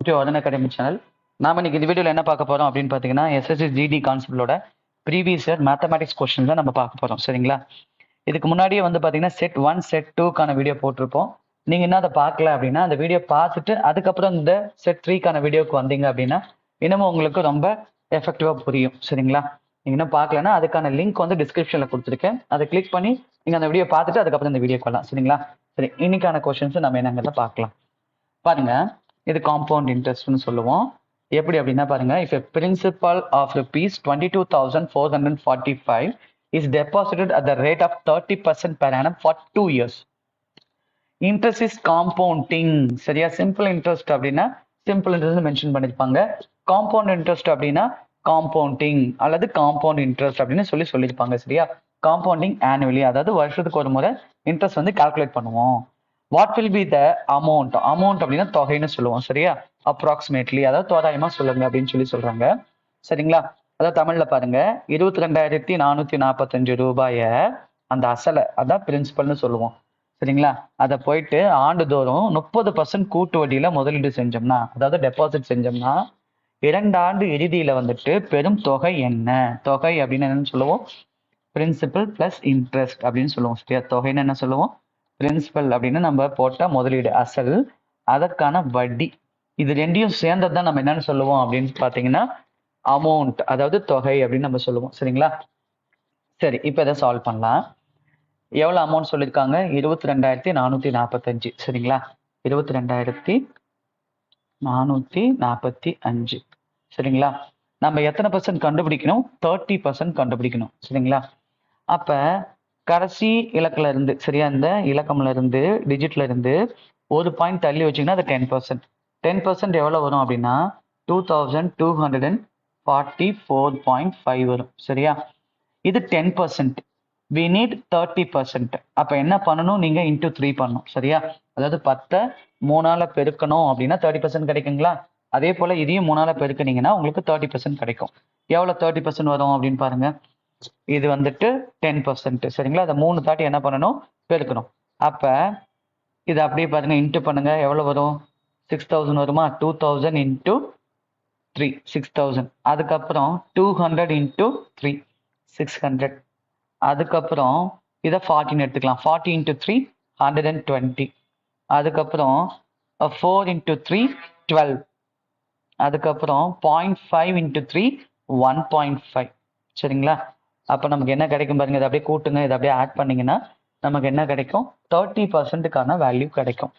To அதன் academy channel. நாம இன்னைக்கு இந்த வீடியோவில் என்ன பார்க்க போறோம் அப்படின்னு பார்த்தீங்கன்னா, எஸ்எஸ்சி ஜிடி கான்செப்டோட ப்ரீவியஸ் இயர் மேத்தமேட்டிக்ஸ் கொஸ்டின் தான் நம்ம பார்க்க போறோம். சரிங்களா? இதுக்கு முன்னாடியே வந்து பார்த்தீங்கன்னா செட் 1 செட் 2க்கான வீடியோ போட்டிருப்போம். நீங்க என்ன அதை பார்க்கல அப்படின்னா அந்த வீடியோ பார்த்துட்டு அதுக்கப்புறம் இந்த செட் 3க்கான வீடியோக்கு வந்தீங்க அப்படின்னா இன்னமும் உங்களுக்கு ரொம்ப எஃபெக்டிவா புரியும். சரிங்களா? நீங்க இன்னும் பார்க்கலன்னா அதுக்கான லிங்க் வந்து டிஸ்கிரிப்ஷன்ல கொடுத்துருக்கேன். அதை கிளிக் பண்ணி நீங்க அந்த வீடியோ பார்த்துட்டு அதுக்கப்புறம் இந்த வீடியோ வரலாம். சரிங்களா? சரி, இன்னைக்கான கொஸ்டின்ஸ் நம்ம என்னங்கிறத பார்க்கலாம். பாருங்க, இது காம்பவுண்ட் இன்ட்ரெஸ்ட்னு சொல்லுவோம். எப்படி அப்படின்னா பாருங்க, if a principal of rupees 22,445 is deposited at the rate of 30% per annum for 2 years, interest is compounding. சரியா? சிம்பிள் இன்ட்ரெஸ்ட் அப்படின்னா சிம்பிள் இன்ட்ரெஸ்ட் மென்ஷன் பண்ணிருப்பாங்க. காம்பவுண்ட் இன்ட்ரெஸ்ட் அப்படின்னா காம்பவுண்டிங் அல்லது காம்பவுண்ட் இன்ட்ரெஸ்ட் அப்படின்னு சொல்லியிருப்பாங்க. சரியா? காம்பவுண்டிங் ஆனுவலி, அதாவது வருஷத்துக்கு ஒரு முறை இன்ட்ரெஸ்ட் வந்து கால்குலேட் பண்ணுவோம். What will be the amount? Amount அப்படின்னா தொகைன்னு சொல்லுவோம். சரியா? அப்ராக்சிமேட்லி, அதாவது தோராயமா சொல்லுங்க அப்படின்னு சொல்றாங்க. சரிங்களா? அதாவது தமிழ்ல பாருங்க, 22,445 ரூபாய அந்த அசலை, அதான் பிரின்சிபல்னு சொல்லுவோம். சரிங்களா? அதை போயிட்டு ஆண்டுதோறும் 30% கூட்டு வட்டியில முதலீடு செஞ்சோம்னா, அதாவது டெபாசிட் செஞ்சோம்னா 2 ஆண்டு இறுதியில வந்துட்டு பெரும் தொகை என்ன? தொகை அப்படின்னு என்னன்னு சொல்லுவோம்? பிரின்சிபல் பிளஸ் இன்ட்ரெஸ்ட் அப்படின்னு சொல்லுவோம். சரியா? தொகைன்னு என்ன சொல்லுவோம்? பிரின்சிபல் அப்படின்னு நம்ம போட்ட முதலீடு அசல், அதற்கான வட்டி, இது ரெண்டையும் சேர்ந்தது தான் நம்ம என்னன்னு சொல்லுவோம் அப்படின்னு பாத்தீங்கன்னா அமௌண்ட், அதாவது தொகை அப்படின்னு நம்ம சொல்லுவோம். சரிங்களா? சரி, இப்ப இதை சால்வ் பண்ணலாம். எவ்வளவு அமௌண்ட் சொல்லியிருக்காங்க? 22,445. சரிங்களா? 22,445. சரிங்களா? நம்ம எத்தனை பர்சன்ட் கண்டுபிடிக்கணும்? 30% கண்டுபிடிக்கணும். சரிங்களா? அப்ப கடைசி இலக்குல இருந்து, சரியா, இந்த இலக்கம்ல இருந்து டிஜிட்ல இருந்து ஒரு பாயிண்ட் தள்ளி வச்சீங்கன்னா அது 10%. 10% எவ்வளவு வரும் அப்படின்னா 2,244.5 வரும். சரியா? இது 10%. we need 30%. அப்ப என்ன பண்ணணும்? நீங்க இன்டூ 3 பண்ணணும். சரியா? அதாவது 10 3ஆல பெருக்கணும் அப்படின்னா 30% கிடைக்குங்களா? அதே போல இதையும் 3ஆல பெருக்கினீங்கன்னா உங்களுக்கு 30% கிடைக்கும். எவ்வளவு 30% வரும் அப்படின்னு பாருங்க. இது வந்துட்டு 10%. சரிங்களா? அதை 3 தாட்டி என்ன பண்ணணும்? பெருக்கணும். அப்ப இது அப்படியே பாருங்க, இன்ட்டு பண்ணுங்க. எவ்வளவு வரும்? 6,000 வருமா? 2,000 இன்டூ 3, 6,000. அதுக்கப்புறம் 200 இன்டூ 3, 600. அதுக்கப்புறம் இதை 14 எடுத்துக்கலாம். 40 இன்டூ 3, 120. அதுக்கப்புறம் 4 இன்டூ 3, 12. அதுக்கப்புறம் 0.5 இன்டூ 3, 1.5. சரிங்களா? அப்ப நமக்கு என்ன கிடைக்கும் பாருங்க. இதை அப்படியே கூட்டுங்க, இதை அப்படியே ஆட் பண்ணீங்கன்னா நமக்கு என்ன கிடைக்கும்? 30%க்கான வேல்யூ கிடைக்கும்.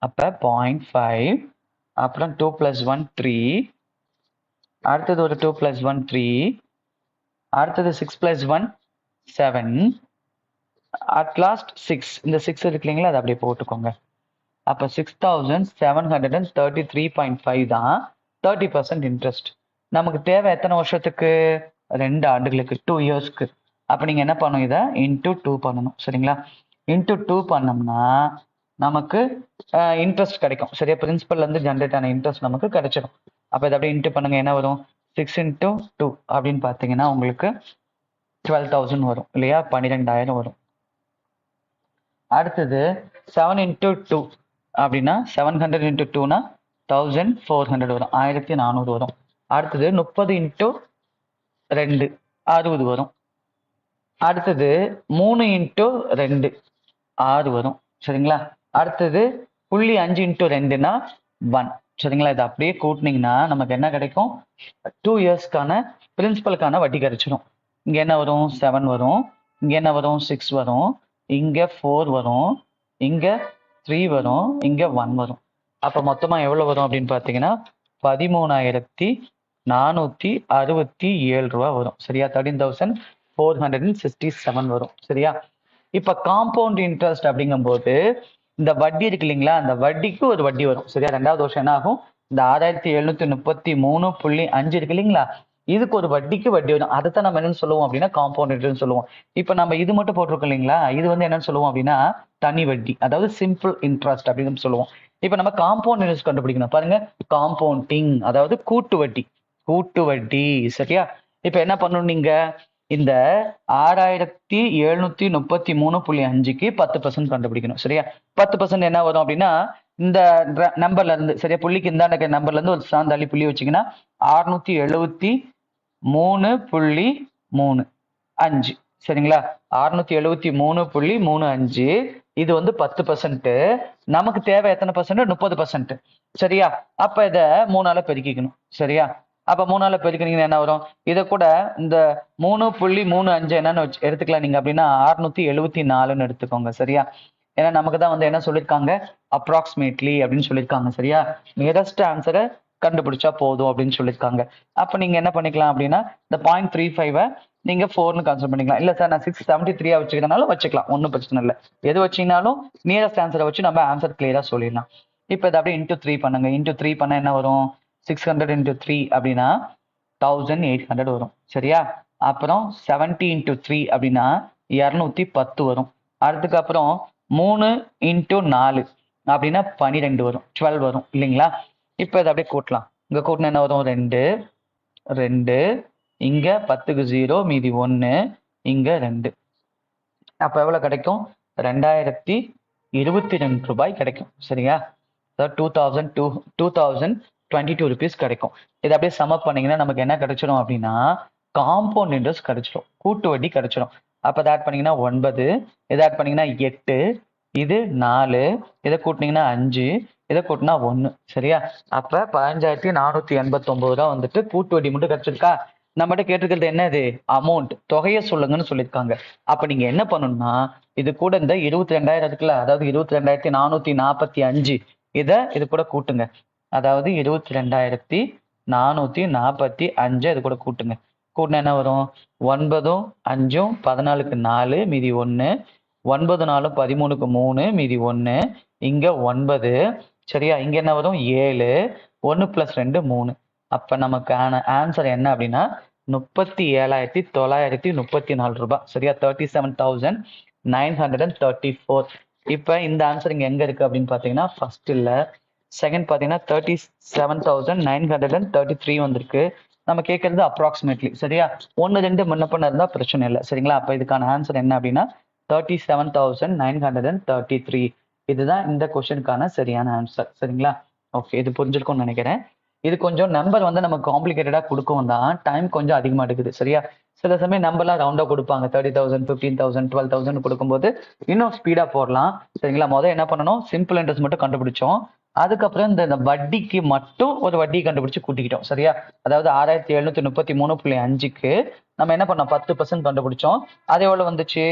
அப்ப 0.5, அப்புறம் 2 + 1 3, அடுத்தது ஒரு 2 + 1 3, அடுத்தது 6 + 1 7, அட் லாஸ்ட் 6. இந்த 6 இருக்கு இல்லைங்களா, அதை அப்படியே போட்டுக்கோங்க. அப்ப 6,733.5 தான் 30% இன்ட்ரெஸ்ட். நமக்கு தேவை எத்தனை வருஷத்துக்கு? 2 ஆண்டுகளுக்கு, 2 இயர்ஸ்க்கு. அப்ப நீங்க என்ன பண்ணணும்? இதை இன்டூ 2 பண்ணணும். சரிங்களா? இன்டூ 2 பண்ணோம்னா நமக்கு இன்ட்ரெஸ்ட் கிடைக்கும். சரியா? பிரின்சிபல்ல இருந்து ஜென்ரேட் ஆன இன்ட்ரெஸ்ட் நமக்கு கிடைச்சிடும். அப்ப இதை அப்படியே இன்டூ பண்ணுங்க. என்ன வரும்? 6 இன்டூ 2 அப்படின்னு பாத்தீங்கன்னா உங்களுக்கு 12,000 வரும் இல்லையா? 12,000 வரும். அடுத்தது 7 இன்டூ 2 அப்படின்னா 700 இன்டூ 2னா 1,400 வரும். 1,400 வரும். அடுத்தது 30 இன்டூ 2, 60 வரும். அடுத்தது 3 இன்டூ 2, 6 வரும். சரிங்களா? அடுத்தது 0.5 இன்டூ 2னா 1. சரிங்களா? இதை அப்படியே கூட்டினீங்கன்னா நமக்கு என்ன கிடைக்கும்? 2 இயர்ஸ்க்கான பிரின்சிபலுக்கான வட்டி கிடைச்சிடும். இங்க என்ன வரும்? 7 வரும். இங்க என்ன வரும்? 6 வரும். இங்க 4 வரும். இங்க 3 வரும். இங்க 1 வரும். அப்ப மொத்தமா எவ்வளவு வரும் அப்படின்னு பாத்தீங்கன்னா 13,467 ரூபா வரும். சரியா? 13,467 வரும். சரியா? இப்ப காம்பவுண்ட் இன்ட்ரெஸ்ட் அப்படிங்கும்போது இந்த வட்டி இருக்கு இல்லைங்களா, அந்த வட்டிக்கு ஒரு வட்டி வரும். சரியா? 2வது வருஷம் என்ன ஆகும்? இந்த 6,733.5 இருக்கு இல்லைங்களா, இதுக்கு ஒரு வட்டிக்கு வட்டி வரும். அதைத்தான் நம்ம என்னன்னு சொல்லுவோம் அப்படின்னா காம்பவுண்ட் இன்ட்ரெஸ்ட் சொல்லுவோம். இப்ப நம்ம இது மட்டும் போட்டிருக்கோம் இல்லைங்களா, இது வந்து என்னன்னு சொல்லுவோம் அப்படின்னா தனி வட்டி, அதாவது சிம்பிள் இன்ட்ரெஸ்ட் அப்படின்னு சொல்லுவோம். இப்ப நம்ம காம்பவுண்ட் இன்ட்ரெஸ்ட் கண்டுபிடிக்கணும். பாருங்க, காம்பவுண்டிங் அதாவது கூட்டு வட்டி, கூட்டு வட்டி. சரியா? இப்ப என்ன பண்ணணும்? நீங்க இந்த 6,733.5க்கு 10% கண்டுபிடிக்கணும். சரியா? 10% என்ன வரும் அப்படின்னா இந்த நம்பர்ல இருந்து சரியா, புள்ளிக்கு இந்தாண்ட நம்பர்ல இருந்து ஒரு ஸ்தானம் தள்ளி புள்ளி வச்சீங்கன்னா 673.35 சரிங்களா. 673.35 இது வந்து 10%. நமக்கு தேவை எத்தனை பர்சன்ட்? 30%. சரியா. அப்ப இத 3ஆல பெருக்கிக்கணும். சரியா. அப்ப 3ஆல பெருக்கினீங்கன்னா என்ன வரும்? இத கூட இந்த 3.35 என்னன்னு எடுத்துக்கலாம் நீங்க அப்படின்னா 674ன்னு எடுத்துக்கோங்க. சரியா. ஏன்னா நமக்கு தான் வந்து என்ன சொல்லியிருக்காங்க, அப்ராக்சிமேட்லி அப்படின்னு சொல்லியிருக்காங்க. சரியா. நியரஸ்ட் ஆன்சரை கண்டுபிடிச்சா போதும் அப்படின்னு சொல்லியிருக்காங்க. அப்ப நீங்க என்ன பண்ணிக்கலாம் அப்படின்னா இந்த 0.35 நீங்க 4ன்னு கன்சிடர் பண்ணிக்கலாம். இல்ல சார் நான் 673 வச்சுக்கிறதுனால வச்சுக்கலாம், ஒன்றும் பிரச்சனை இல்லை. எது வச்சீங்கனாலும் நியரஸ்ட் ஆன்சரை வச்சு நம்ம ஆன்சர் கிளியரா சொல்லிடலாம். இப்போ இதை அப்படியே இன்டூ 3 பண்ணுங்க. இன்டூ 3 பண்ண என்ன வரும்? 600 இன்டூ 3 அப்படின்னா 1800 வரும். சரியா. அப்புறம் 70 இன்டூ 3 அப்படின்னா 210 வரும். அதுக்கப்புறம் 3 இன்டூ 4 அப்படின்னா 12 வரும், 12 வரும் இல்லைங்களா. இப்போ இதை அப்படியே கூட்டலாம். இங்க கூட்டினா என்ன வரும்? 2 2 இங்க 10க்கு 0 மீதி 1 இங்க 2. அப்ப எவ்வளவு கிடைக்கும்? 2022 ரூபாய் கிடைக்கும். சரியா. 2022 ருபீஸ் கிடைக்கும். இதை அப்படியே சமப் பண்ணீங்கன்னா நமக்கு என்ன கிடைச்சிடும் அப்படின்னா காம்பவுண்ட் இன்ட்ரெஸ்ட் கிடைச்சிடும், கூட்டு வட்டி கிடைச்சிடும். அப்ப இதை ஆட் பண்ணீங்கன்னா 9, இதை ஆட் பண்ணீங்கன்னா 8, இது 4, இதை கூட்டினீங்கன்னா 5, இதை கூட்டினா 1. சரியா. அப்ப 15,489 ரூபா வந்துட்டு கூட்டு வட்டி மட்டும் கிடைச்சிருக்கா. நம்மகிட்ட கேட்டிருக்கிறது என்னது? அமௌண்ட், தொகையை சொல்லுங்கன்னு சொல்லியிருக்காங்க. அப்ப நீங்க என்ன பண்ணணும்னா இது கூட இந்த 22,000 இருக்குல்ல, அதாவது 22,445 இது கூட கூட்டுங்க. அதாவது 22,445 இது கூட கூட்டுங்க. கூட்டினா என்ன வரும்? 9 5 14க்கு 4 மீதி 1, 9 4 13க்கு 3 மீதி 1, இங்க 9. சரியா. இங்க என்ன வரும்? 7, 1 + 2 3. அப்ப நமக்கான ஆன்சர் என்ன அப்படின்னா 37,934 ரூபாய். சரியா. 37,934. இப்ப இந்த ஆன்சர் இங்க எங்க இருக்கு அப்படின்னு பாத்தீங்கன்னா ஃபர்ஸ்ட் இல்ல, செகண்ட் பாத்தீங்கன்னா 37,933 வந்திருக்கு. நம்ம கேட்கறது அப்ராக்சிமேட்லி. சரியா. 1 2 முன்ன பண்ண இருந்தா பிரச்சனை இல்லை. சரிங்களா. அப்ப இதுக்கான ஆன்சர் என்ன அப்படின்னா 37,933. இதுதான் இந்த கொஸ்டினுக்கான சரியான ஆன்சர். சரிங்களா. ஓகே, இது புரிஞ்சிருக்கும்னு நினைக்கிறேன். இது கொஞ்சம் நம்பர் வந்து நம்ம காம்ப்ளிகேட்டடா கொடுக்கவும் தான் டைம் கொஞ்சம் அதிகமா எடுக்குது. சரியா. சில சமயம் நம்பர்லாம் ரவுண்டா கொடுப்பாங்க, 30,000 15,000 12,000 கொடுக்கும்போது இன்னும் ஸ்பீடா போடலாம். சரிங்களா. முதல் என்ன பண்ணணும்? சிம்பிள் இன்ட்ரெஸ்ட் மட்டும் கண்டுபிடிச்சோம். அதுக்கப்புறம் இந்த வட்டிக்கு மட்டும் ஒரு வட்டி கண்டுபிடிச்சு கூட்டிக்கிட்டோம். சரியா. அதாவது 6,733.5க்கு நம்ம என்ன பண்ணோம்? 10% கண்டுபிடிச்சோம். அது எவ்வளவு வந்துச்சு?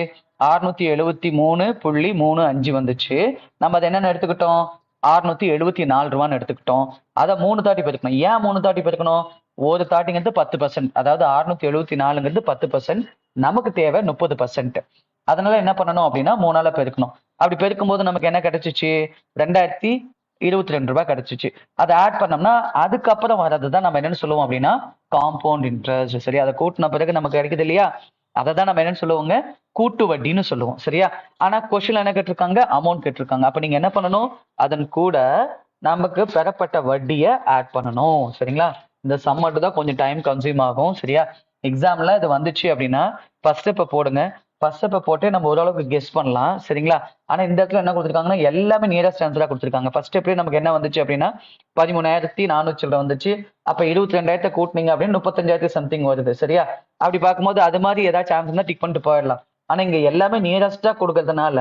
673.35 வந்துச்சு. நம்ம அதை என்னன்னு எடுத்துக்கிட்டோம்? 674 ரூபான்னு எடுத்துக்கிட்டோம். அதை 3 தாட்டி பெருக்கணும். ஏன் 3 தாட்டி பெருக்கணும்? ஒரு தாட்டிங்கிறது 10%. அதாவது 674ங்கிறது 10%. நமக்கு தேவை 30%. அதனால என்ன பண்ணணும் அப்படின்னா 3ஆல பெருக்கணும். அப்படி பெருக்கும் போது நமக்கு என்ன கிடைச்சிச்சு? 2022 ரூபாய் கிடைச்சிச்சு. அதை ஆட் பண்ணோம்னா அதுக்கப்புறம் வர்றதுதான் நம்ம என்னன்னு சொல்லுவோம் அப்படின்னா காம்பவுண்ட் இன்ட்ரெஸ்ட். சரி. அதை கூட்டின பிறகு நமக்கு கிடைக்குது இல்லையா, அதை தான் நம்ம என்னன்னு சொல்லுவோங்க? கூட்டு வட்டின்னு சொல்லுவோம். சரியா. ஆனா கொஸ்டின் என்ன கேட்டிருக்காங்க? அமௌண்ட் கேட்டிருக்காங்க. அப்ப நீங்க என்ன பண்ணணும்? அதன் கூட நமக்கு பெறப்பட்ட வட்டியை ஆட் பண்ணணும். சரிங்களா. இந்த சம் மட்டும் தான் கொஞ்சம் டைம் கன்சியூம் ஆகும். சரியா. எக்ஸாம்ல இது வந்துச்சு அப்படின்னா ஃபர்ஸ்ட் ஸ்டெப்பை போடுங்க. ஃபர்ஸ்ட் ஸ்டெப்பை போட்டு நம்ம ஓரளவுக்கு கெஸ் பண்ணலாம். சரிங்களா. ஆனா இந்த இடத்துல என்ன கொடுத்துருக்காங்கன்னா எல்லாமே நியரஸ்ட் ஆன்சரா கொடுத்துருக்காங்க. ஃபர்ஸ்ட் ஸ்டெப்லேயே நமக்கு என்ன வந்துச்சு அப்படின்னா 13,400 வந்துச்சு. அப்ப 22,000 கூட்டினீங்க அப்படின்னு 35,000 சம்திங் வருது. சரியா. அப்படி பார்க்கும்போது அது மாதிரி ஏதாவது சான்ஸ் இருந்தா டிக் பண்ணிட்டு போயிடலாம். ஆனா இங்க எல்லாமே நியரஸ்டா கொடுக்கறதுனால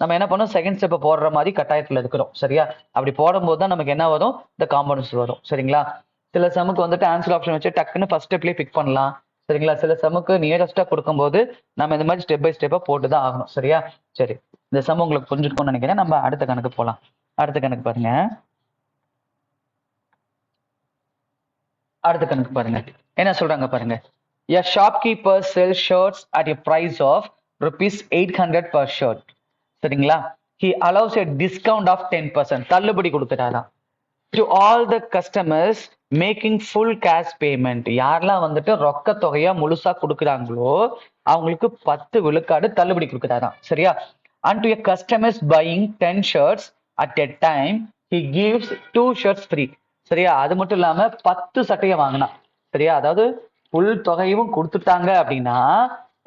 நம்ம என்ன பண்ணோம்? செகண்ட் ஸ்டெப் போடுற மாதிரி கட்டாயத்துல இருக்கிறோம். சரியா. அப்படி போடும்போது தான் நமக்கு என்ன வரும்? இந்த காம்பவுண்ட்ஸ் வரும். சரிங்களா. சில சமுக்கு வந்துட்டு ஆன்சர் ஆப்ஷன் வச்சு டக்குன்னு ஃபர்ஸ்ட் ஸ்டெப்லயே பிக் பண்ணலாம். சரிங்களா. சில சமுக்கு நியரஸ்டா கொடுக்கும்போது நம்ம இந்த மாதிரி ஸ்டெப் பை ஸ்டெப்பா போட்டுதான் ஆகணும். சரியா. சரி, இந்த சம் உங்களுக்கு புரிஞ்சிருக்கும்னு நினைக்கிறேன். நம்ம அடுத்த கணக்கு போலாம். அடுத்த கணக்கு பாருங்க. அடுத்த கணக்கு பாருங்க. என்ன சொல்றாங்க பாருங்க. A shopkeeper sells shirts at a price of rupees 800 per shirt. சரிங்களா. He allows a discount of 10%. தள்ளுபடி கொடுக்கிறாராம். To all the customers making full cash payment. யாரெல்லாம் வந்துட்டு ரொக்க தொகையா முழுசா கொடுக்குறாங்களோ அவங்களுக்கு 10 விழுக்காடு தள்ளுபடி கொடுக்கிறாராம். சரியா. And to a customers buying 10 shirts at a time, he gives 2 shirts free. சரியா. அது மட்டும் இல்லாம 10 சட்டையை வாங்கினா. சரியா. அதாவது புல் தொகையும் கொடுத்துட்டாங்க அப்படின்னா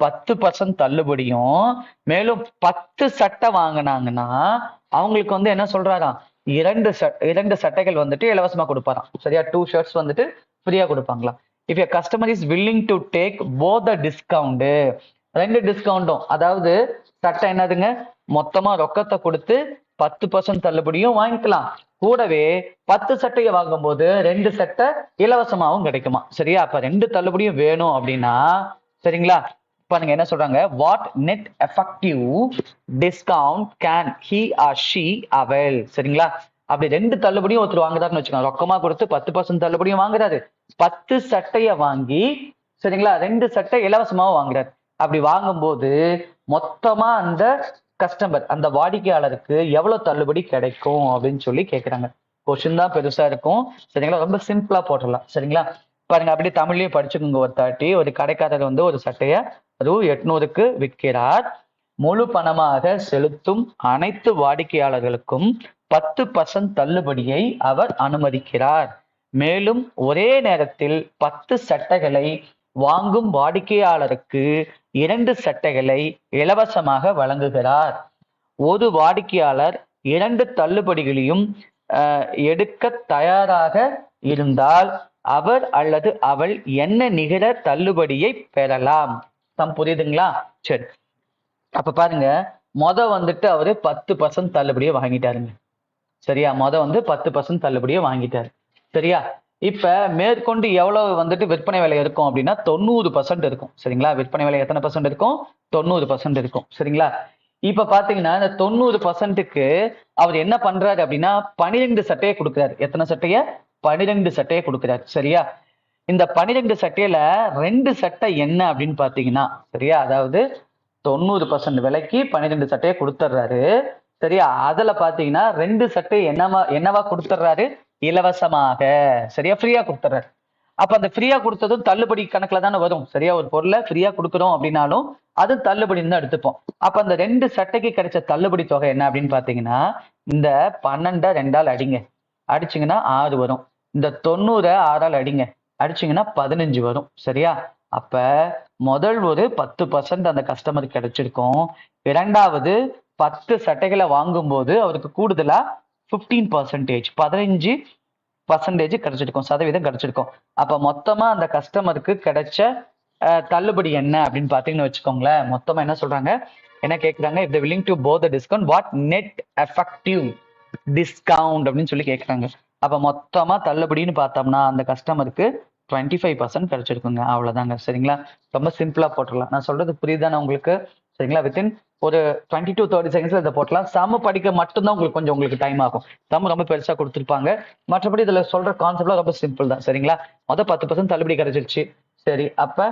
10% தள்ளுபடியும், மேலும் 10 சட்டை வாங்கினாங்கன்னா அவங்களுக்கு வந்து என்ன சொல்றாராம்? இரண்டு சட்டைகள் வந்துட்டு இலவசமா கொடுப்பாராம். சரியா? 2 ஷர்ட்ஸ் வந்துட்டு ஃப்ரீயா கொடுப்பாங்களாம். If a customer is willing to take both the discount, ரெண்டு டிஸ்கவுண்டும், அதாவது சட்டை என்னதுங்க, மொத்தமா ரொக்கத்தை கொடுத்து 10% தள்ளுபடியும் வாங்கிக்கலாம், கூடவே 10 சட்டையை வாங்கும்போது 2 சட்டை இலவசமாகவும் கிடைக்குமா. சரியா? அப்ப 2 தள்ளுபடியும் வேணும் அப்படின்னா, சரிங்களா, பாருங்க என்ன சொல்றாங்க, what net effective discount can he or she avail. சரிங்களா? அப்படி 2 தள்ளுபடியும் ஒருத்தர் வாங்குறாருன்னு வச்சுக்கோங்க, ரொக்கமா கொடுத்து 10% தள்ளுபடியும் வாங்குறாரு, 10 சட்டைய வாங்கி, சரிங்களா, 2 சட்டை இலவசமாவும் வாங்குறாரு. அப்படி வாங்கும்போது மொத்தமா அந்த கஸ்டமர், அந்த வாடிக்கையாளருக்கு எவ்வளவு தள்ளுபடி கிடைக்கும் அப்படின்னு சொல்லி கேட்கிறாங்க. கொஸ்டின் தான் பெருசா இருக்கும். சரிங்களா? ரொம்ப சிம்பிளா போட்டுடலாம். சரிங்களா? பாருங்க, அப்படியே தமிழ்லயும் படிச்சுக்கோங்க. ஒரு 30, ஒரு கடைக்காரர் வந்து ஒரு சட்டைய ரூ 800க்கு விற்கிறார். முழு பணமாக செலுத்தும் அனைத்து வாடிக்கையாளர்களுக்கும் 10% தள்ளுபடியை அவர் அனுமதிக்கிறார். மேலும் ஒரே நேரத்தில் 10 சட்டைகளை வாங்கும் வாடிக்கையாளருக்கு 2 சட்டைகளை இலவசமாக வழங்குகிறார். ஒரு வாடிக்கையாளர் 2 தள்ளுபடிகளையும் எடுக்க தயாராக இருந்தால் அவர் அல்லது அவள் என்ன நிகர தள்ளுபடியை பெறலாம். புரியுதுங்களா? சரி, அப்ப பாருங்க, வந்துட்டு அவரு 10% தள்ளுபடியை வாங்கிட்டாருங்க. சரியா? வந்து 10% தள்ளுபடியை வாங்கிட்டாரு. சரியா? இப்ப மேற்கொண்டு எவ்வளவு வந்துட்டு விற்பனை விலை இருக்கும் அப்படின்னா 90% இருக்கும். சரிங்களா? விற்பனை விலை எத்தனை பர்சன்ட் இருக்கும்? 90% இருக்கும். சரிங்களா? இப்ப பாத்தீங்கன்னா இந்த 90%க்கு அவர் என்ன பண்றாரு அப்படின்னா 12 சட்டையை கொடுக்கிறாரு. எத்தனை சட்டைய? 12 சட்டையை கொடுக்கிறாரு. சரியா? இந்த 12 சட்டையில 2 சட்டை என்ன அப்படின்னு பாத்தீங்கன்னா, சரியா, அதாவது 90% விலைக்கு 12 சட்டையை கொடுத்துட்றாரு. சரியா? அதுல பாத்தீங்கன்னா 2 சட்டை என்னவா கொடுத்துட்றாரு? இலவசமாக. சரியா? ஃப்ரீயா கொடுத்துட்றாரு. அப்ப அந்த ஃப்ரீயா கொடுத்ததும் தள்ளுபடி கணக்குல தானே வரும். சரியா? ஒரு பொருளை ஃப்ரீயா கொடுக்குறோம் அப்படின்னாலும் அது தள்ளுபடின்னு தான் எடுத்துப்போம். அப்ப அந்த 2 சட்டைக்கு கிடைச்ச தள்ளுபடி தொகை என்ன அப்படின்னு பாத்தீங்கன்னா, இந்த 12 2ஆல் அடிங்க, அடிச்சிங்கன்னா 6 வரும். இந்த 90 6ஆல் அடிங்க, அடிச்சிங்கன்னா 15 வரும். சரியா? அப்ப முதல் ஒரு 10% அந்த கஸ்டமருக்கு கிடைச்சிருக்கும். இரண்டாவது 10 சட்டைகளை வாங்கும் போது அவருக்கு கூடுதலா 15% 15% கிடைச்சிருக்கும், சதவீதம் கிடைச்சிருக்கும். அப்ப மொத்தமா அந்த கஸ்டமருக்கு கிடைச்ச தள்ளுபடி என்ன அப்படின்னு பாத்தீங்கன்னு வச்சுக்கோங்களேன். மொத்தமா என்ன சொல்றாங்க, என்ன கேட்கறாங்க, if they willing to both the discount what net effective discount அப்படின்னு சொல்லி கேட்கறாங்க. அப்ப மொத்தமா தள்ளுபடின்னு பார்த்தோம்னா அந்த கஸ்டமருக்கு 25% கிடைச்சிருக்குங்க. அவ்வளவுதாங்க. சரிங்களா? ரொம்ப சிம்பிளா போட்டுடலாம். நான் சொல்றது புரியுதானே உங்களுக்கு? சரிங்களா? வித்தின் ஒரு 20 to 30 செகண்ட்ஸ்ல இதை போட்டலாம். சம படிக்க மட்டும்தான் உங்களுக்கு டைம் ஆகும். சம ரொம்ப பெருசா கொடுத்துருப்பாங்க. மற்றபடி இதுல சொல்ற கான்செப்ட்லாம் ரொம்ப சிம்பிள் தான். சரிங்களா? 10% தள்ளுபடி கிடைச்சிருச்சு. சரி, அப்ப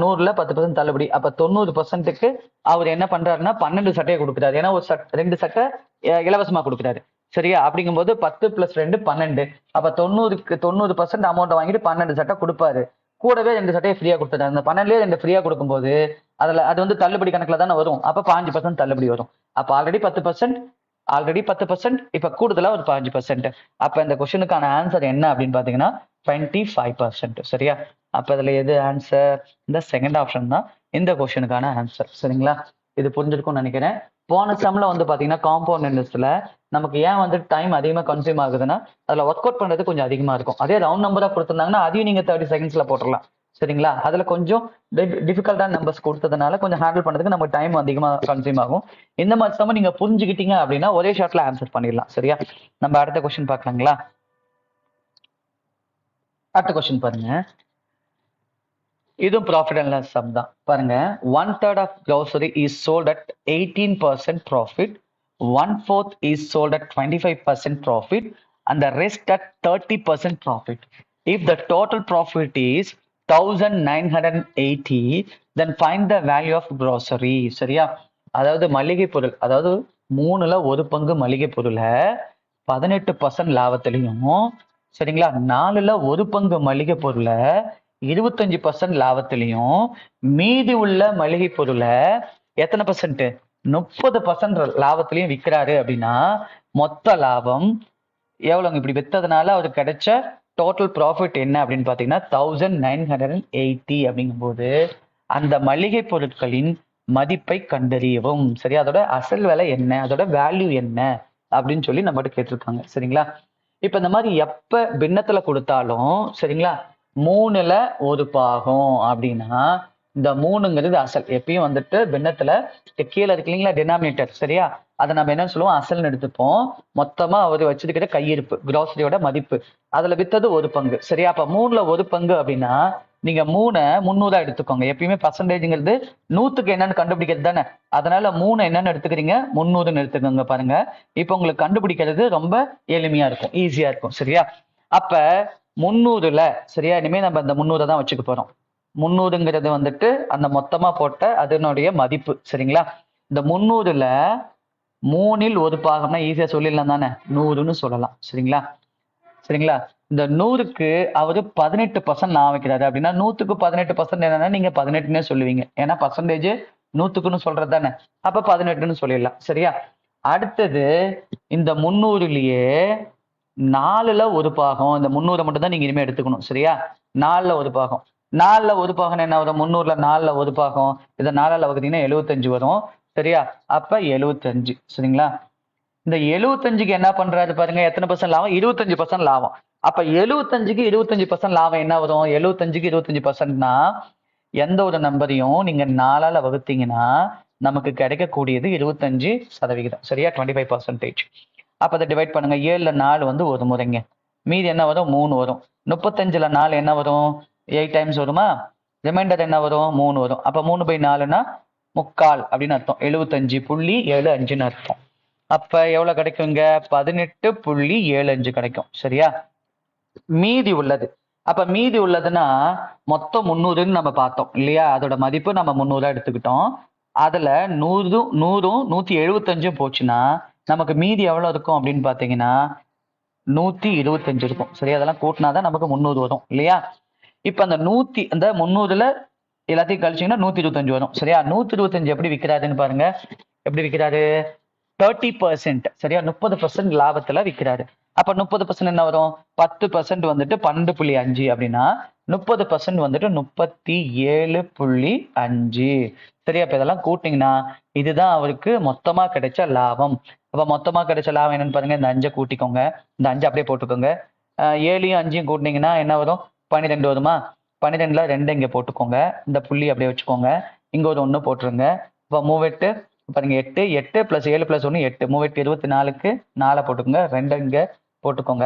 100ல 10% தள்ளுபடி. அப்ப 90%க்கு அவர் என்ன பண்றாருன்னா 12 சட்டையை கொடுக்குறாரு. ஏன்னா ஒரு 2 சட்டை இலவசமா கொடுக்குறாரு. சரியா? அப்படிங்கும்போது 10 + 2 12. அப்ப 90க்கு 90% அமௌண்ட் வாங்கிட்டு 12 சட்டை கொடுப்பாரு. கூடவே 2 சட்டையை ஃப்ரீயா கொடுத்துட்டாரு. அந்த 12லயே 2 ஃப்ரீயா கொடுக்கும்போது அது வந்து தள்ளுபடி கணக்குல தானே வரும். அப்ப 5% தள்ளுபடி வரும். அப்ப ஆல்ரெடி 10%, இப்ப கூடுதலா ஒரு 5%. அப்ப இந்த கொஸ்டினுக்கான ஆன்சர் என்ன அப்படின்னு பாத்தீங்கன்னா 25%. சரியா? அப்ப இதுல எது ஆன்சர்? இந்த செகண்ட் ஆப்ஷன் தான் இந்த கொஸ்டினுக்கான ஆன்சர். சரிங்களா? இது புரிஞ்சிருக்கும்னு நினைக்கிறேன். போன சம்ல வந்து பாத்தீங்கன்னா காம்பவுண்ட் இன்ட்ரெஸ்ட்ல நமக்கு ஏன் வந்து டைம் அதிகமா கன்சியூம் ஆகுதுன்னா அதுல ஒர்க் அவுட் பண்றது கொஞ்சம் அதிகமா இருக்கும். அதே ரவுண்ட் நம்பரா கொடுத்திருந்தாங்கன்னா அதையும் நீங்க 30 செகண்ட்ஸ்ல போட்டுடலாம். சரிங்களா? அதுல கொஞ்சம் டிஃபிகல்ட்டான நம்பர்ஸ் கொடுத்ததுனால கொஞ்சம் ஹேண்டில் பண்றதுக்கு நமக்கு டைம் அதிகமா கன்சியூம் ஆகும். இந்த மாதிரி சம நீங்க புரிஞ்சுக்கிட்டீங்க அப்படின்னா ஒரே ஷாட்ல ஆன்சர் பண்ணிடலாம். சரியா? நம்ம அடுத்த கொஸ்டின் பார்க்கலாங்களா? அடுத்த கொஸ்டின் பாருங்க. இதுவும் ப்ராஃபிட் அண்ட் லாஸ் சம் தான். பாருங்க, 1/3 of grocery is sold at 18% profit, 1/4 is sold at 25% profit, and the rest at 30% profit. If the total profit is 1980, then find the value of grocery. சரியா? அதாவது மளிகை பொருள், அதாவது 3ல 1 பங்கு மளிகை பொருளை 18% லாபத்திலையும், சரிங்களா, 4ல 1 பங்கு மளிகை பொருளை 25% லாபத்திலையும், மீதி உள்ள மளிகை பொருளை எத்தனை பர்சன்ட்? 30% லாபத்திலையும் விற்கிறாரு அப்படின்னா மொத்த லாபம் எவ்வளவுங்க? இப்படி வித்ததுனால அவருக்கு கிடைச்ச டோட்டல் ப்ராஃபிட் என்ன அப்படின்னு பாத்தீங்கன்னா 1980. அப்படிங்கும்போது அந்த மளிகை பொருட்களின் மதிப்பை கண்டறியவும். சரி, அதோட அசல் விலை என்ன, அதோட வேல்யூ என்ன அப்படின்னு சொல்லி நம்மகிட்ட கேட்டிருக்காங்க. சரிங்களா? இப்ப இந்த மாதிரி எப்ப பின்னத்துல கொடுத்தாலும் சரிங்களா, 3ல ஒரு பாகம் அப்படின்னா இந்த 3ங்கிறது அசல். எப்பயும் வந்துட்டு பின்னத்துல கீழே இருக்கு இல்லைங்களா டினாமினேட்டர், சரியா, அதை நம்ம என்ன சொல்லுவோம், அசல்னு எடுத்துப்போம். மொத்தமா அவர் வச்சிருக்கிற கையிருப்பு, கிராசரியோட மதிப்பு, அதுல வித்தது ஒரு பங்கு, சரியா. அப்ப 3ல ஒரு பங்கு அப்படின்னா நீங்க 3 300 எடுத்துக்கோங்க. எப்பயுமே பர்சன்டேஜ்ங்கிறது 100க்கு என்னன்னு கண்டுபிடிக்கிறது தானே. அதனால 3 என்னன்னு எடுத்துக்கிறீங்க, 300ன்னு எடுத்துக்கோங்க. பாருங்க, இப்ப உங்களுக்கு கண்டுபிடிக்கிறது ரொம்ப எளிமையா இருக்கும், ஈஸியா இருக்கும், சரியா. அப்ப 300ல, சரியா, இனிமே நம்ம இந்த 300 தான் வச்சுக்க போறோம். 300ங்கிறது வந்துட்டு அந்த மொத்தமா போட்ட அதனுடைய மதிப்பு, சரிங்களா. இந்த 300ல 3ல் ஒரு பாகம்னா ஈஸியா சொல்லிடலாம் தானே, 100ன்னு சொல்லலாம், சரிங்களா. சரிங்களா. இந்த 100க்கு அவரு 18% நான் வைக்கிறாரு அப்படின்னா 100க்கு 18% என்னன்னா நீங்க 18ன்னே சொல்லுவீங்க. ஏன்னா பர்சன்டேஜ் 100க்குன்னு சொல்றது தானே. அப்ப 18ன்னு சொல்லிடலாம், சரியா. அடுத்தது இந்த 300லயே 4ல ஒரு பாகம், இந்த 300 மட்டும் தான் நீங்க இனிமே எடுத்துக்கணும், சரியா. 4ல ஒரு பாகம், 4ல ஒரு பாகம் என்ன வரும், 300ல 4ல ஒரு பாகம், இதை 4ல வகுத்தீங்கன்னா 75 வரும், சரியா. அப்ப 75, சரிங்களா. இந்த 75க்கு என்ன பண்றாரு பாருங்க, எத்தனை பர்சன்ட் லாபம், 25% லாபம். அப்ப 75க்கு 25% லாபம் என்ன வரும், 75க்கு 25%னா எந்த ஒரு நம்பரையும் நீங்க 4ஆல வகுத்தீங்கன்னா நமக்கு கிடைக்கக்கூடியது 25%, சரியா, 25%. அப்ப அதை டிவைட் பண்ணுங்க. 7ல 4 வந்து ஒரு முறைங்க, மீதி என்ன வரும், 3 வரும். 35ல 4 என்ன வரும், 8 டைம்ஸ் வருமா, ரிமைண்டர் என்ன வரும், 3 வரும். அப்ப 3/4னா முக்கால் அப்படின்னு அர்த்தம், 75.75ன்னு அர்த்தம். அப்ப எவ்வளவு கிடைக்குங்க, 18.75 கிடைக்கும், சரியா. மீதி உள்ளது, அப்ப மீதி உள்ளதுன்னா மொத்தம் 300ன்னு நம்ம பார்த்தோம் இல்லையா, அதோட மதிப்பு நம்ம 300 எடுத்துக்கிட்டோம். அதுல 100ம் 175ம் போச்சுன்னா நமக்கு மீதி எவ்வளவு இருக்கும் அப்படின்னு பாத்தீங்கன்னா 125 இருக்கும், சரியா. அதெல்லாம் கூட்டினாதான் நமக்கு 300 வரும் இல்லையா. இப்ப அந்த 300ல எல்லாத்தையும் கழிச்சீங்கன்னா 125 வரும், சரியா. 125 எப்படி விற்கிறாருன்னு பாருங்க, எப்படி விற்கிறாரு, 30%, சரியா, 30% லாபத்துல விற்கிறாரு. அப்ப 30% என்ன வரும், 10% வந்துட்டு 12.5 அப்படின்னா 30% வந்துட்டு 37.5, சரியா. இப்ப இதெல்லாம் கூட்டிங்கன்னா இதுதான் அவருக்கு மொத்தமா கிடைச்ச லாபம். அப்ப மொத்தமா கிடைச்ச லாபம் என்னன்னு பாருங்க, இந்த 5 கூட்டிக்கோங்க, இந்த 5 அப்படியே போட்டுக்கோங்க. 7யும் 5யும் கூட்டினீங்கன்னா என்ன வரும், 12 வருமா. 12ல 2 இங்க போட்டுக்கோங்க, இந்த புள்ளி அப்படியே வச்சுக்கோங்க, இங்க ஒரு 1 போட்டுருங்க. இப்ப 3 பாருங்க 8 8 + 7 + 1 8, 3 24க்கு 4 போட்டுக்கோங்க, 2 இங்க போட்டுக்கோங்க.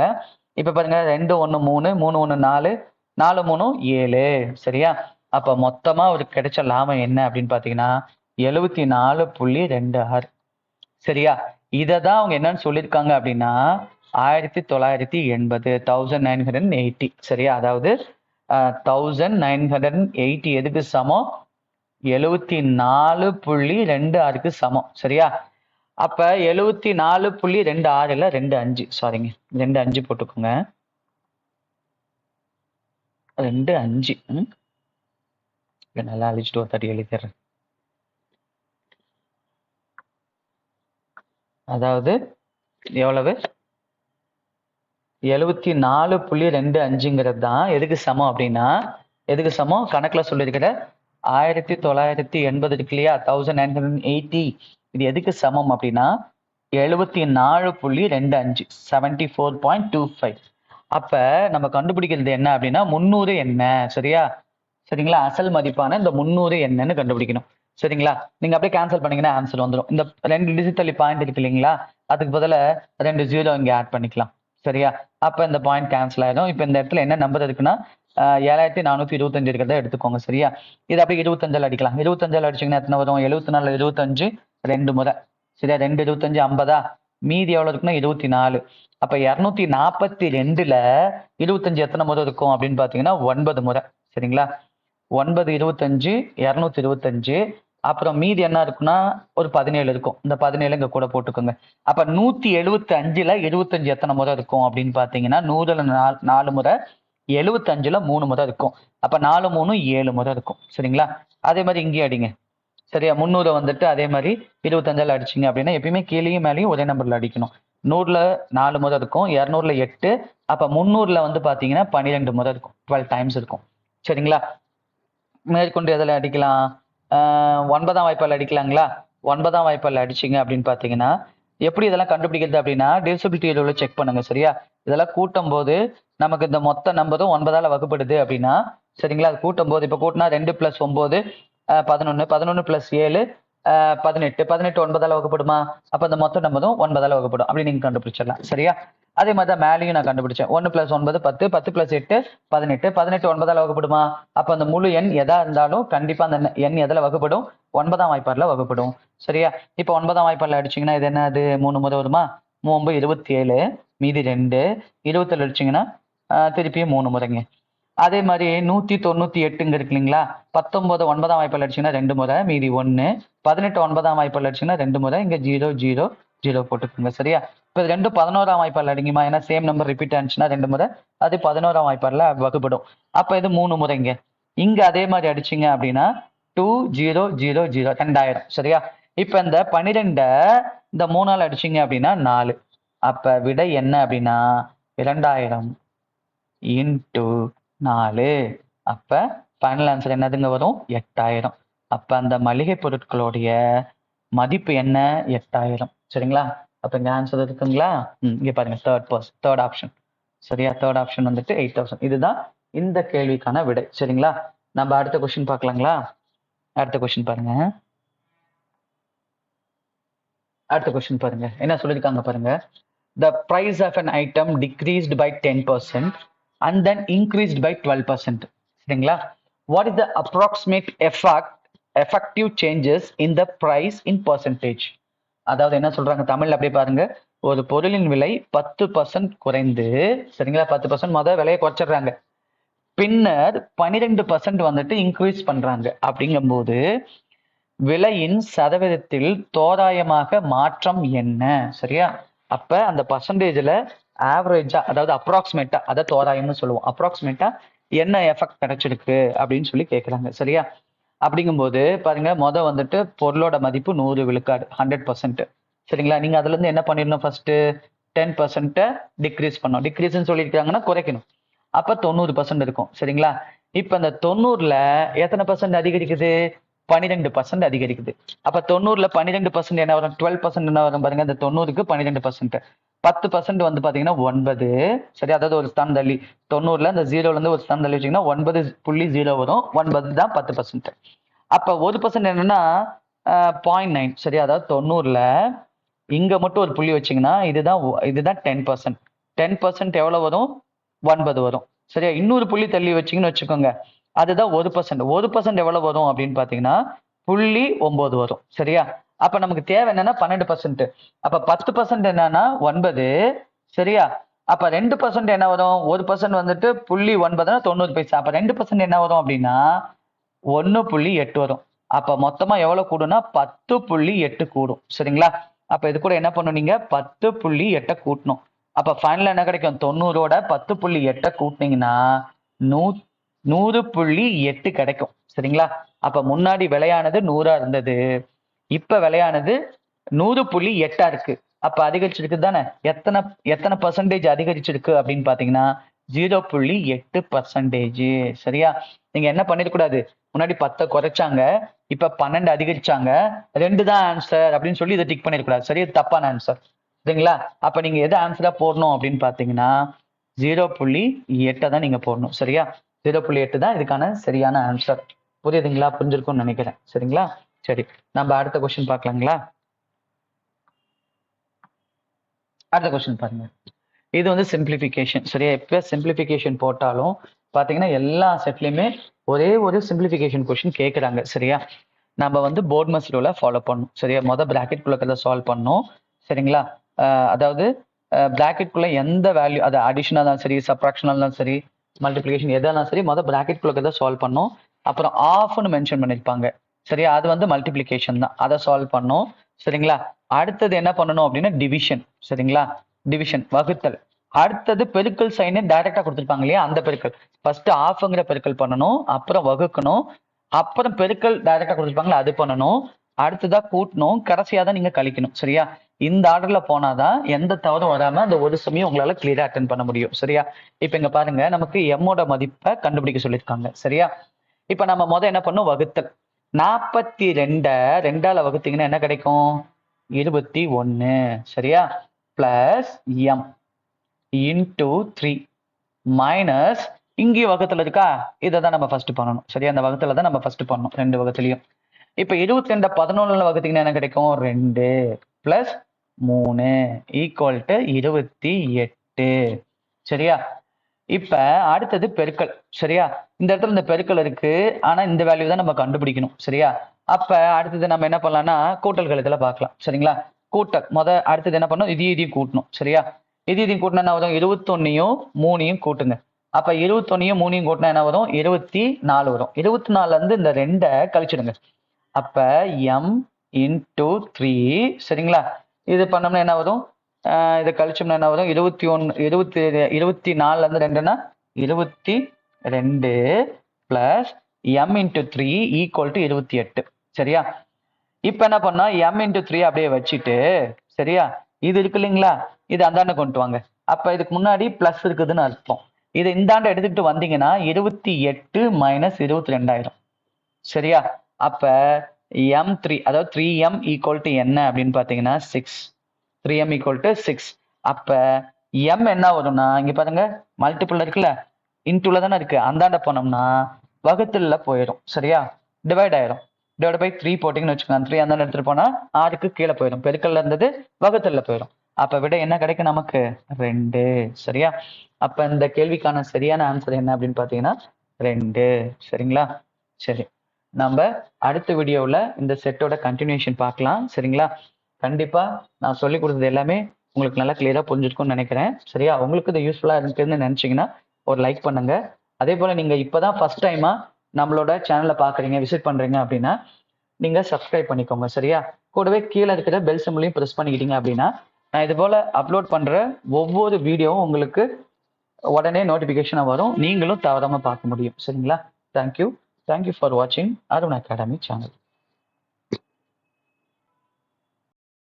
இப்ப பாருங்க 2 1 3 3 1 4 4 3 7, சரியா. அப்ப மொத்தமா ஒரு கிடைச்ச லாபம் என்ன அப்படின்னு பாத்தீங்கன்னா 74.26, சரியா. இததான் அவங்க என்னன்னு சொல்லியிருக்காங்க அப்படின்னா 1980, 1980, சரியா. அதாவது 1980 எதுக்கு சமம், 74.26க்கு சமம், சரியா. அப்ப 74.26ல 25, சாரிங்க 25 போட்டுக்கோங்க, 25 நல்லா அழிச்சிட்டு ஒரு தட்டி எழுதிடுறேன். அதாவது எவ்வளவு, 74.25ங்கிறது தான் எதுக்கு சமம் அப்படின்னா, எதுக்கு சமம், கணக்குல சொல்லியிருக்கிற 1980 இருக்கு இல்லையா, 1980, இது எதுக்கு சமம் அப்படின்னா 74.25, 74.25. அப்ப நம்ம கண்டுபிடிக்கிறது என்ன அப்படின்னா 300 என்ன, சரியா. சரிங்களா, அசல் மதிப்பான இந்த 300 என்னன்னு கண்டுபிடிக்கணும், சரிங்களா. நீங்க அப்படியே கேன்சல் பண்ணீங்கன்னா ஆன்சர் வந்துடும். இந்த 2 டிஜிட் தள்ளி பாயிண்ட் இருக்கு இல்லைங்களா, அதுக்கு பதிலா 2 0 இங்க ஆட் பண்ணிக்கலாம், சரியா. அப்ப இந்த பாயிண்ட் கேன்சல் ஆயிடும். இப்ப இந்த இடத்துல என்ன நம்பர் இருக்குன்னா 7425 இருக்கிறத எடுத்துக்கோங்க, சரியா. இது அப்படியே 25 அடிக்கலாம், 25 அடிச்சீங்கன்னா எத்தனை வரும், 74 25 2 முறை, சரியா. 2 25 50, மீதி எவ்வளவு இருக்குன்னா 24. அப்ப 242ல 25 எத்தனை முறை இருக்கும் அப்படின்னு பாத்தீங்கன்னா 9 முறை, சரிங்களா. 9 25 225, அப்புறம் மீதி என்ன இருக்குன்னா ஒரு 17 இருக்கும், இந்த 17 இங்க கூட போட்டுக்கோங்க. அப்ப 175ல 25 எத்தனை முறை இருக்கும் அப்படின்னு பாத்தீங்கன்னா 100ல 4 முறை, 75ல 3 முறை இருக்கும். அப்ப 4 3 7 முறை இருக்கும், சரிங்களா. அதே மாதிரி இங்கேயும் அடிங்க, சரியா. 300 வந்துட்டு அதே மாதிரி 25ல அடிச்சிங்க அப்படின்னா எப்பயுமே கீழேயும் மேலேயும் ஒரே நம்பர்ல அடிக்கணும். 100ல 4 முறை இருக்கும், 200ல 8, அப்ப 300ல வந்து பாத்தீங்கன்னா 12 முறை இருக்கும், 12 டைம்ஸ் இருக்கும், சரிங்களா. மேற்கொண்டு எதில் அடிக்கலாம், 9ஆம் வாய்ப்பால் அடிக்கலாங்களா. 9ஆம் வாய்ப்பால் அடிச்சிங்க அப்படின்னு பார்த்தீங்கன்னா எப்படி இதெல்லாம் கண்டுபிடிக்கிறது அப்படின்னா டிவிசிபிலிட்டி ரூலை செக் பண்ணுங்க சரியா. இதெல்லாம் கூட்டும் போது நமக்கு இந்த மொத்த நம்பரும் 9ஆல வகுப்படுது அப்படின்னா சரிங்களா. அது கூட்டும் போது இப்போ கூட்டினா 2 + 9 11, 11 + 7 18, 18 9ஆல வகுப்படுமா? அப்ப அந்த மொத்த நம்பரும் 9ஆல வகுப்படும். அப்படி நீங்க கண்டுபிடிச்சிடலாம் சரியா. அதே மாதிரி தான் மேலேயும் நான் கண்டுபிடிச்சேன். 1 + 9 10, 10 + 8 18, 18 9ஆல வகுப்படுமா? அப்ப அந்த முழு எண் எதா இருந்தாலும் கண்டிப்பா அந்த எண் எதுல வகுப்படும்? 9ஆம் வாய்ப்பாடுல வகுப்படும் சரியா. இப்ப 9ஆம் வாய்ப்பாடுல அடிச்சீங்கன்னா இது என்ன? அது 3 முறை வருமா? 3 27 மீதி 2 27 அடிச்சீங்கன்னா திருப்பியும் 3 முறைங்க. அதே மாதிரி 198 இருக்கு இல்லைங்களா. 19 9ஆம் வாய்ப்பாடுல அடிச்சீங்கன்னா 2 முறை மீதி 1. 18 9ஆம் வாய்ப்பாடுல அடிச்சீங்கன்னா 2 முறை. இங்க 0 0 0 போட்டுக்கோங்க சரியா. இப்ப இது 2 11ஆம் வாய்ப்பாடுல அடிக்குமா? ஏன்னா சேம் நம்பர் ரிப்பீட் ஆனிச்சுன்னா 2 முறை. அது 11ஆம் வாய்ப்பாடுல வகுப்படும். அப்ப இது 3 முறைங்க. இங்க அதே மாதிரி அடிச்சீங்க அப்படின்னா 2 0 0 0 2000 சரியா. இப்ப இந்த 12 இந்த 3ஆல அடிச்சீங்க அப்படின்னா 4. அப்ப விடை என்ன அப்படின்னா 2000 இன்டு 4. அப்ப ஃபைனல் ஆன்சர் என்னதுங்க வரும்? 8000. அப்ப அந்த மளிகை பொருட்களுடைய மதிப்பு என்ன? 8000 சரிங்களா. அப்ப இங்க ஆன்சர் இருக்குங்களா? இங்க பாருங்க தேர்ட் ஆப்ஷன் சரியா. தேர்ட் ஆப்ஷன் வந்துட்டு 8000. இதுதான் இந்த கேள்விக்கான விடை சரிங்களா. நம்ம அடுத்த கொஸ்டின் பார்க்கலாங்களா? அடுத்த கொஸ்டின் பாருங்க. அடுத்த கொஸ்டின் பாருங்க என்ன சொல்லியிருக்காங்க பாருங்க. The price of an item decreased by 10% and then increased by 12%. சரிங்களா. What is the approximate effective changes in the price in percentage? அதாவது என்ன சொல்றாங்க தமிழ்ல அப்படியே பாருங்க. ஒரு பொருளின் விலை 10% குறைந்து சரிங்களா. 10% முதல் விலையை குறைச்சிடுறாங்க. பின்னர் 12% வந்துட்டு இன்க்ரீஸ் பண்றாங்க. அப்படிங்கும்போது விலையின் சதவீதத்தில் தோராயமாக மாற்றம் என்ன சரியா. அப்ப அந்த பர்சன்டேஜ்ல ஆவரேஜா அதாவது அப்ராக்சிமேட்டா அதை தோராயம்னு சொல்லுவோம். அப்ராக்சிமேட்டா என்ன எஃபெக்ட் கிடைச்சிருக்கு அப்படின்னு சொல்லி கேட்கறாங்க சரியா. அப்படிங்கும்போது பாருங்க வந்துட்டு பொருளோட மதிப்பு 100 விழுக்காடு 100% சரிங்களா. நீங்க அதுல இருந்து என்ன பண்ணிடணும்? ஃபர்ஸ்ட் 10% டிக்ரீஸ் பண்ணணும். டிக்ரீஸ்ன்னு சொல்லியிருக்காங்கன்னா குறைக்கணும். அப்ப 90% இருக்கும் சரிங்களா. இப்ப இந்த 90ல எத்தனை பர்சன்ட் அதிகரிக்குது? 12% அதிகரிக்குது. அப்ப 90ல 12% என்ன வரும்? 12% என்ன வரும் பாருங்க. இந்த 90க்கு 12%. 10% வந்து பாத்தீங்கன்னா 9 சரி. அதாவது ஒரு ஸ்தானம் தள்ளி 90ல இந்த 0ல இருந்து ஒரு ஸ்தானம் தள்ளி வச்சீங்கன்னா 9.0 வரும். 9 தான் 10%. அப்ப 1% என்னன்னா 0.9 சரி. அதாவது 90ல இங்க மட்டும் ஒரு புள்ளி வச்சீங்கன்னா இதுதான் 10%. 10% எவ்வளவு வரும்? 9 வரும் சரியா. இன்னொரு புள்ளி தள்ளி வச்சீங்கன்னு வச்சுக்கோங்க. அதுதான் 1%. 1% எவ்வளவு வரும் அப்படின்னு பாத்தீங்கன்னா 0.9 வரும் சரியா. அப்ப நமக்கு தேவை என்னன்னா 12%. அப்ப 10% என்னன்னா 9 சரியா. அப்ப 2% என்ன வரும்? 1% வந்துட்டு 0.9 90 பைசா. அப்ப 2% என்ன வரும் அப்படின்னா 1.8 வரும். அப்ப மொத்தமா எவ்வளவு கூடும்னா 10.8 கூடும் சரிங்களா. அப்ப இது கூட என்ன பண்ணணும்? நீங்க 10.8 கூட்டணும். அப்ப ஃபைனல் என்ன கிடைக்கும்? 90ஓட 10.8 கூட்டினீங்கன்னா 100.8 கிடைக்கும் சரிங்களா. அப்ப முன்னாடி விலையானது 100 இருந்தது. இப்ப விலையானது 100.8 இருக்கு. அப்ப அதிகரிச்சிருக்கு தானே. எத்தனை பர்சன்டேஜ் அதிகரிச்சிருக்கு அப்படின்னு பாத்தீங்கன்னா 0.8% சரியா. நீங்க என்ன பண்ணிடக்கூடாது? முன்னாடி 10 குறைச்சாங்க, இப்ப 12 அதிகரிச்சாங்க, 2 தான் ஆன்சர் அப்படின்னு சொல்லி இதை டிக் பண்ணிடக்கூடாது சரி. தப்பான ஆன்சர் சரிங்களா. அப்ப நீங்க எது ஆன்சரா போடணும் அப்படின்னு பாத்தீங்கன்னா 0.8 தான் நீங்க போடணும் சரியா. 0.8 தான் இதுக்கான சரியான ஆன்சர். புரியுதுங்களா? புரிஞ்சிருக்கும்னு நினைக்கிறேன் சரிங்களா. சரி நம்ம அடுத்த கொஸ்டின் பார்க்கலாங்களா? அடுத்த கொஸ்டின் பாருங்க. இது வந்து சிம்பிளிஃபிகேஷன் சரியா. எப்ப சிம்பிளிஃபிகேஷன் போட்டாலும் பாத்தீங்கன்னா எல்லா செட்லயுமே ஒரே ஒரு சிம்பிளிஃபிகேஷன் கொஸ்டின் கேட்கறாங்க சரியா. நம்ம வந்து போர்ட்மஸ் ரூலை ஃபாலோ பண்ணணும் சரியா. பிராக்கெட் குள்ள சால்வ் பண்ணணும் சரிங்களா. அதாவது பிராக்கெட் குள்ள எந்த வேல்யூ அது அடிஷனா இருந்தாலும் சரி, சப்ராக்ஷனா இருந்தாலும் சரி, மல்டிபிளிகேஷன் எதெல்லாம் சரி பிராக்கெட் குள்ள சால்வ் பண்ணணும். அப்புறம் ஆஃப்னு மென்ஷன் பண்ணிருப்பாங்க சரியா. அது வந்து மல்டிபிளிகேஷன் தான். அதை சால்வ் பண்ணணும் சரிங்களா. அடுத்தது என்ன பண்ணணும் அப்படின்னா டிவிஷன் சரிங்களா. டிவிஷன் வகுத்தல். அடுத்தது பெருக்கல் சைன் டைரக்டா கொடுத்துருப்பாங்க இல்லையா, அந்த பெருக்கல். ஃபர்ஸ்ட் ஆஃப்ங்கிற பெருக்கல் பண்ணணும், அப்புறம் வகுக்கணும், அப்புறம் பெருக்கல் டைரக்டா கொடுத்துருப்பாங்களா அது பண்ணணும், அடுத்ததா கூட்டணும், கடைசியா தான் நீங்க கழிக்கணும் சரியா. இந்த ஆர்டர்ல போனாதான் எந்த தவறும் வராம அந்த ஒரு சமயம் உங்களால கிளியரா அட்டென்ட் பண்ண முடியும் சரியா. இப்ப இங்க பாருங்க நமக்கு எம்மோட மதிப்பை கண்டுபிடிக்க சொல்லியிருக்காங்க சரியா. இப்ப நம்ம என்ன பண்ணும்? வகுத்தல். 42 2ஆல வகுத்தீங்கன்னா என்ன கிடைக்கும்? 21 சரியா பிளஸ் எம் இன்டூ 3 மைனஸ் இங்கேயும் வகுத்துல இருக்கா இதை தான் நம்ம ஃபர்ஸ்ட் பண்ணணும் சரியா அந்த வகுத்துல தான் நம்ம ஃபர்ஸ்ட் பண்ணணும் ரெண்டு வகுத்துலயும் இப்ப 22 11 வகுத்தீங்கன்னா என்ன கிடைக்கும் 2 பிளஸ் 3 ஈக்குவல் டு 28 சரியா இப்ப அடுத்தது பெருக்கல் சரியா இந்த இடத்துல இந்த பெருக்கல் இருக்கு ஆனா இந்த வேல்யூ தான் நம்ம கண்டுபிடிக்கணும் சரியா அப்ப அடுத்தது நம்ம என்ன பண்ணலாம்னா கூட்டல் கழித்தல பார்க்கலாம் சரிங்களா கூட்டல் அடுத்தது என்ன பண்ணணும் இதையும் கூட்டணும் சரியா இதையும் கூட்டினா என்ன வரும் 21யும் 3யும் கூட்டுங்க அப்ப 21யும் 3யும் கூட்டினா என்ன வரும் 24 வரும் 24ல இருந்து இந்த 2 கழிச்சிடுங்க அப்ப எம் இன்டூ 3 சரிங்களா இது பண்ணோம்னா என்ன வரும் இதை கழிச்சோம்னா என்ன வரும் 24ல இருந்து 2னா 22 plus M into 3 equal to 28 சரியா இப்ப என்ன பண்ணா எம் இன்டூ 3 அப்படியே வச்சுட்டு சரியா இது இருக்கு இல்லைங்களா இது அந்தாண்ட கொண்டு வாங்க அப்ப இதுக்கு முன்னாடி பிளஸ் இருக்குதுன்னு அர்த்தம் இதை இந்தாண்ட எடுத்துக்கிட்டு வந்தீங்கன்னா 28 மைனஸ் 22 சரியா அப்ப m3 அதாவது 3m ஈக்குவல் டு என்ன அப்படின்னு பாத்தீங்கன்னா 6 3m ஈக்குவல் டு 6 அப்ப m என்ன வரும்னா இங்க பாருங்க மல்டிபிள் இருக்குல்ல இன்டூல தானே இருக்கு அந்தாண்ட போனோம்னா வகுத்துல போயிடும் சரியா டிவைட் ஆயிரும் டிவைட் பை 3 போட்டிங்கன்னு வச்சுக்கோங்க 3 அந்தாண்ட எடுத்துட்டு போனா 6க்கு கீழே போயிடும் பெருக்கல்ல இருந்தது வகுத்துல போயிடும் அப்ப விட என்ன கிடைக்கும் நமக்கு 2 சரியா அப்ப இந்த கேள்விக்கான சரியான ஆன்சர் என்ன அப்படின்னு பாத்தீங்கன்னா 2 சரிங்களா சரி நம்ம அடுத்த வீடியோவில் இந்த செட்டோட கண்டினியூஷன் பார்க்கலாம் சரிங்களா கண்டிப்பா நான் சொல்லி கொடுத்தது எல்லாமே உங்களுக்கு நல்லா கிளியரா புரிஞ்சிருக்கும்னு நினைக்கிறேன் சரியா உங்களுக்கு இது யூஸ்ஃபுல்லா இருக்குன்னு நினைச்சீங்கன்னா ஒரு லைக் பண்ணுங்க அதே போல நீங்க இப்பதான் ஃபர்ஸ்ட் டைமா நம்மளோட சேனலை பாக்குறீங்க விசிட் பண்றீங்க அப்படின்னா நீங்க சப்ஸ்கிரைப் பண்ணிக்கோங்க சரியா கூடவே கீழே இருக்கிற பெல் சிம்பிளையும் ப்ரெஸ் பண்ணிக்கிட்டீங்க அப்படின்னா நான் இது போல அப்லோட் பண்ற ஒவ்வொரு வீடியோவும் உங்களுக்கு உடனே நோட்டிபிகேஷனா வரும் நீங்களும் தவறாம பார்க்க முடியும் சரிங்களா தேங்க்யூ ஃபார் வாட்சிங் அருண் அகாடமி சேனல்